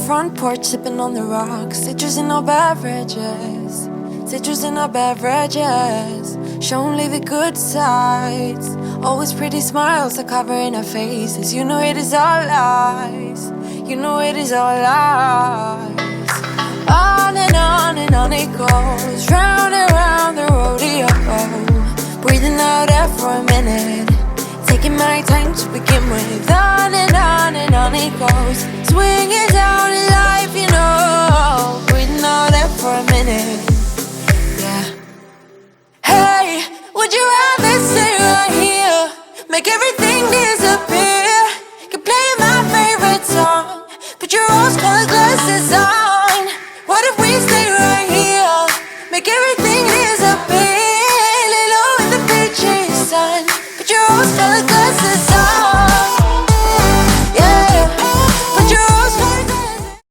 front porch sipping on the rocks. Citrus in our beverages. Citrus in our beverages. Show only the good sides. Always pretty smiles are covering our faces. You know it is all lies. You know it is all lies. On and on it goes. Round and round the rodeo. Breathing out air for a minute. Taking my time to begin with. On and on it goes. Swinging down in life, you know. Breathing out air for a minute. Yeah. Hey, would you rather stay right here? Make everything disappear. Keep playing my favorite song. Put your rose-colored glasses on. What if we stay right here? Make everything disappear. Lay low in the beaches, sun. Put your rose-colored glasses on. Yeah. Put your rose-colored glasses.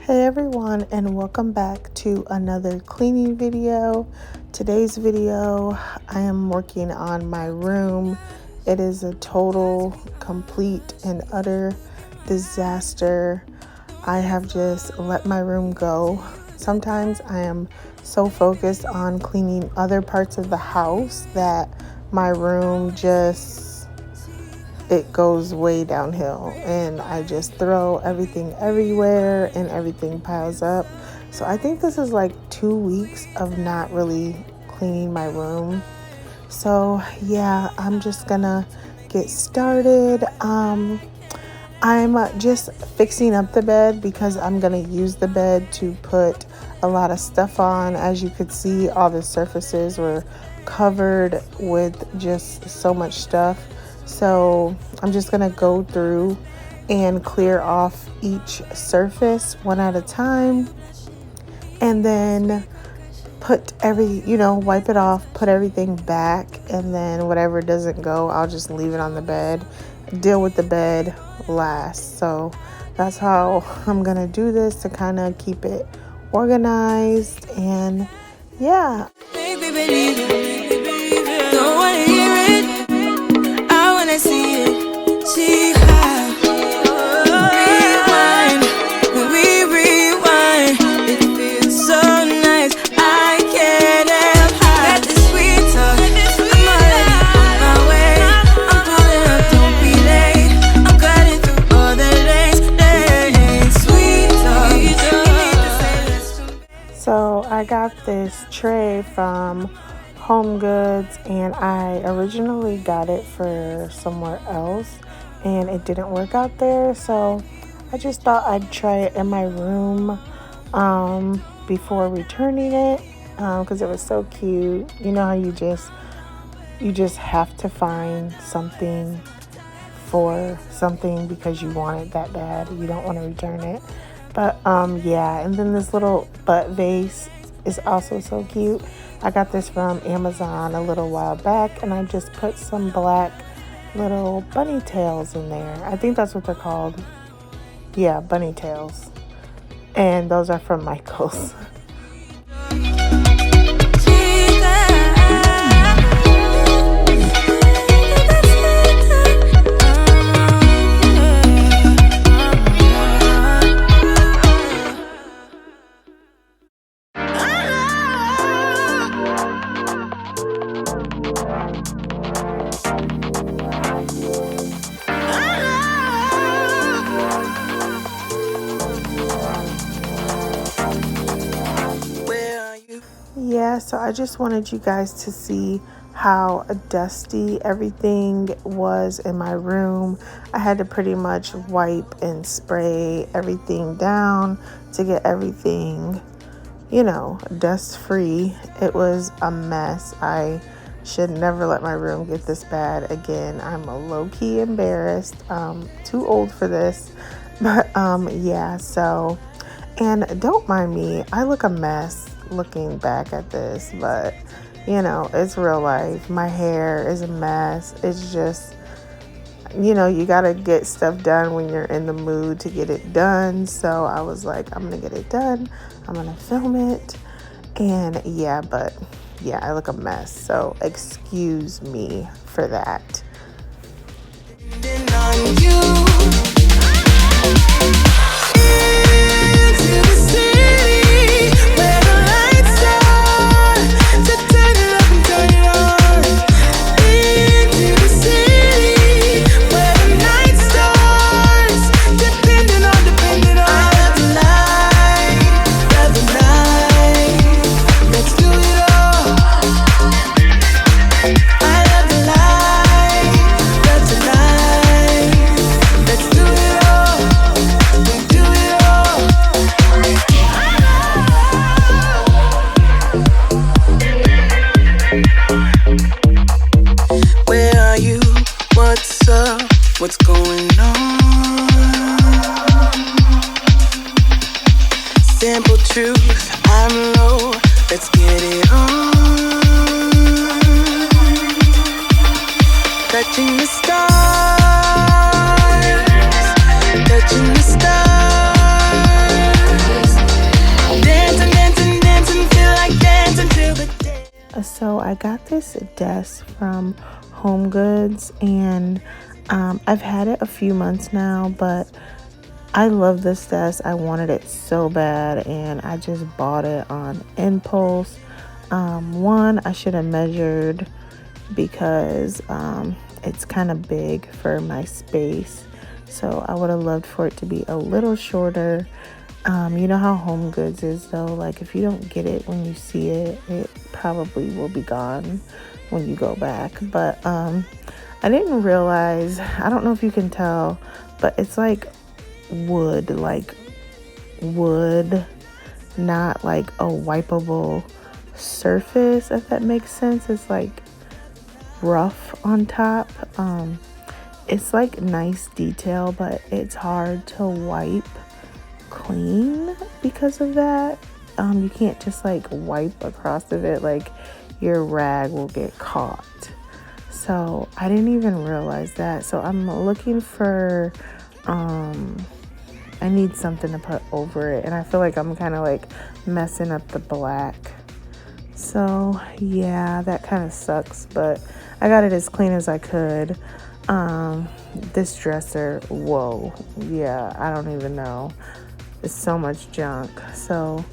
Hey everyone, and welcome back to another cleaning video. Today's video, I am working on my room. It is a total, complete, and utter disaster. I have just let my room go. Sometimes I am so focused on cleaning other parts of the house that my room it goes way downhill, and I just throw everything everywhere and everything piles up. So I think this is like 2 weeks of not really cleaning my room. So yeah, I'm just gonna get started. I'm just fixing up the bed because I'm gonna use the bed to put a lot of stuff on. As you could see, all the surfaces were covered with just so much stuff. So I'm just gonna go through and clear off each surface one at a time, and then put wipe it off, put everything back, and then whatever doesn't go, I'll just leave it on the bed, deal with the bed last. So that's how I'm gonna do this, to kind of keep it organized. And yeah. Make me believe it. Don't wanna hear it. I wanna see it. See how. Rewind. When we rewind, it feels so nice. I can't help got this sweet talk. I'm already on my way. I'm pulling up, don't be late. I'm cutting through all the lanes. Sweet talk. You need to say this to me. So I got this tray from Home Goods, and I originally got it for somewhere else and it didn't work out there, so I just thought I'd try it in my room before returning it, because it was so cute. You know how you just have to find something for something because you want it that bad. You don't want to return it. But yeah, and then this little butt vase is also so cute. I got this from Amazon a little while back, and I just put some black little bunny tails in there. I think that's what they're called. Yeah, bunny tails. And those are from Michael's. Yeah, so I just wanted you guys to see how dusty everything was in my room. I had to pretty much wipe and spray everything down to get everything, dust free. It was a mess. I should never let my room get this bad again. I'm low-key embarrassed. Too old for this. But yeah, so, and don't mind me, I look a mess looking back at this, but it's real life. My hair is a mess. It's just, you gotta get stuff done when you're in the mood to get it done. So I was like, I'm gonna get it done, I'm gonna film it. And yeah, I look a mess, so excuse me for that. on you. Into the city where the lights are, to turn it up and turn it on. Into the city where the night starts, depending on. I love the night, love the night. Let's do it all. I love the night, love the night. Let's do it all. We do it all. Where are you? What's up? What's going on? Simple truth, I'm low. Let's get it on. Touching the stars, touching the stars. Dancing, dancing, dancing, feel like dancing till the day. So I got this desk from Home Goods, and I've had it a few months now, but I love this desk. I wanted it so bad, and I just bought it on impulse. One, I should have measured because it's kind of big for my space, so I would have loved for it to be a little shorter. You know how Home Goods is though, like if you don't get it when you see it, it probably will be gone when you go back. But I didn't realize, I don't know if you can tell, but it's like wood, not like a wipeable surface, if that makes sense. It's like rough on top. It's like nice detail, but it's hard to wipe clean because of that. You can't just like wipe across of it, like your rag will get caught. So I didn't even realize that. So I'm looking for I need something to put over it, and I feel like I'm kind of like messing up the black. So yeah, that kind of sucks, but I got it as clean as I could. This dresser, whoa, yeah, I don't even know. It's so much junk. So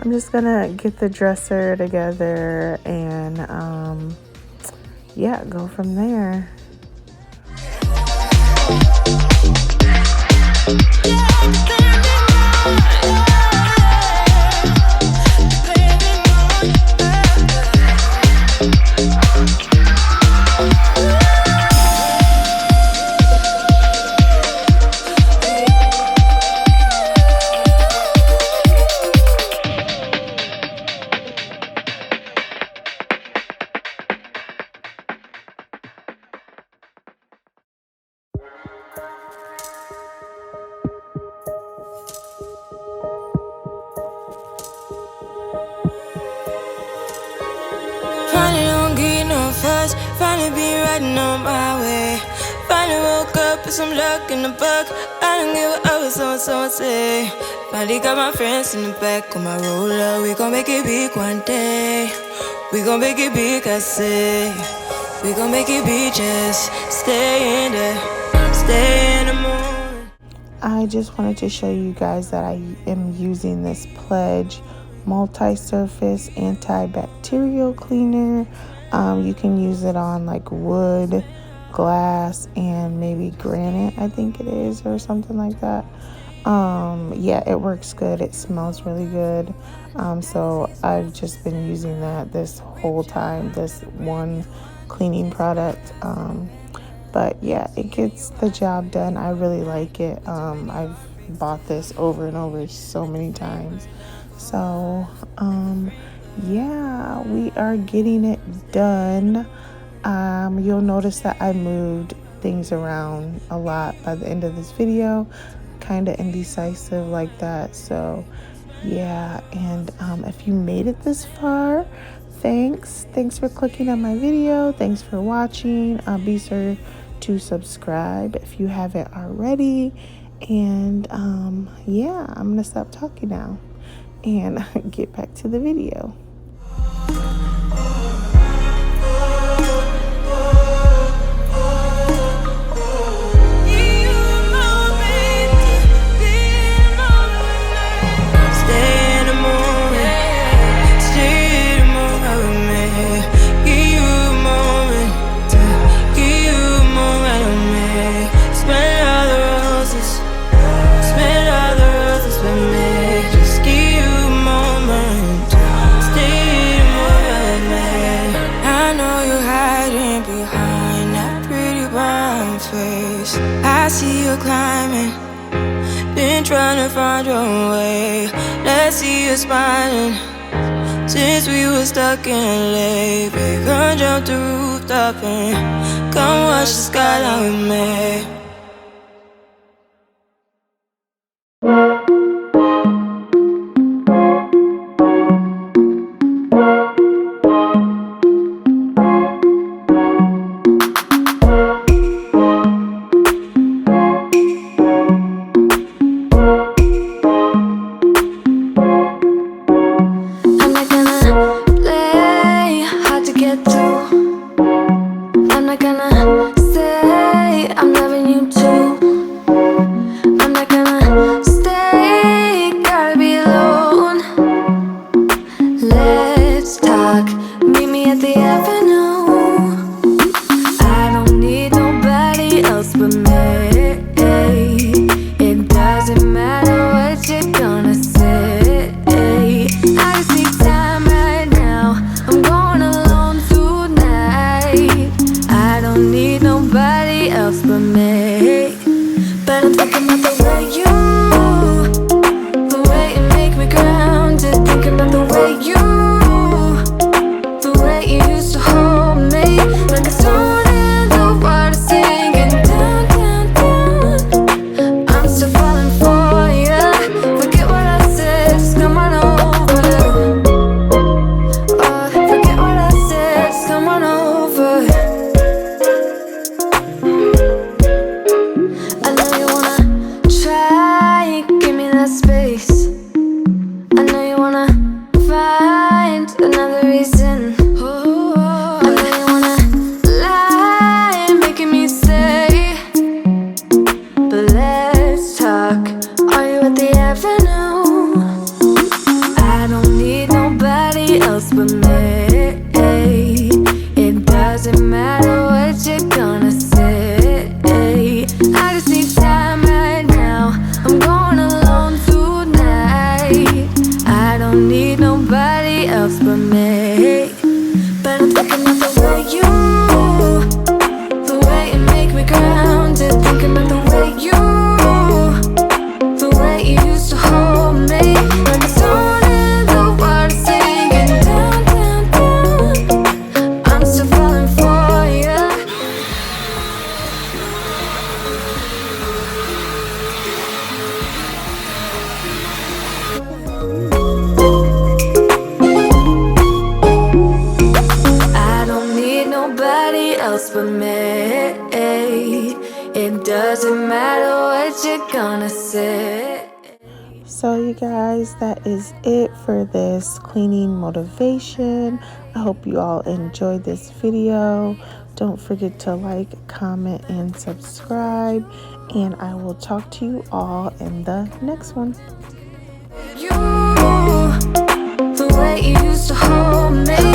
I'm just gonna get the dresser together and yeah, go from there. Finally be riding on my way. Finally woke up with some luck in the book. I don't give what others so say. Finally got my friends in the back of my roller. We gon' make it big one day. We gon' make it big, I say. We gon' make it big, just stay in there. Stay in the moon. I just wanted to show you guys that I am using this Pledge multi-surface antibacterial cleaner. You can use it on like wood, glass, and maybe granite, I think it is, or something like that. Yeah, it works good. It smells really good. So I've just been using that this whole time, this one cleaning product. But yeah, it gets the job done. I really like it. I've bought this over and over so many times. So yeah, we are getting it done. You'll notice that I moved things around a lot by the end of this video, kind of indecisive like that. So yeah, and if you made it this far, thanks for clicking on my video. Thanks for watching. Be sure to subscribe if you haven't already. And yeah, I'm gonna stop talking now and get back to the video. to find your way. Let's see you smiling. Since we were stuck in LA, babe, come jump the rooftop and come watch the skyline with me. So you guys, that is it for this cleaning motivation. I hope you all enjoyed this video. Don't forget to like, comment, and subscribe. And I will talk to you all in the next one. The way you used to hold me.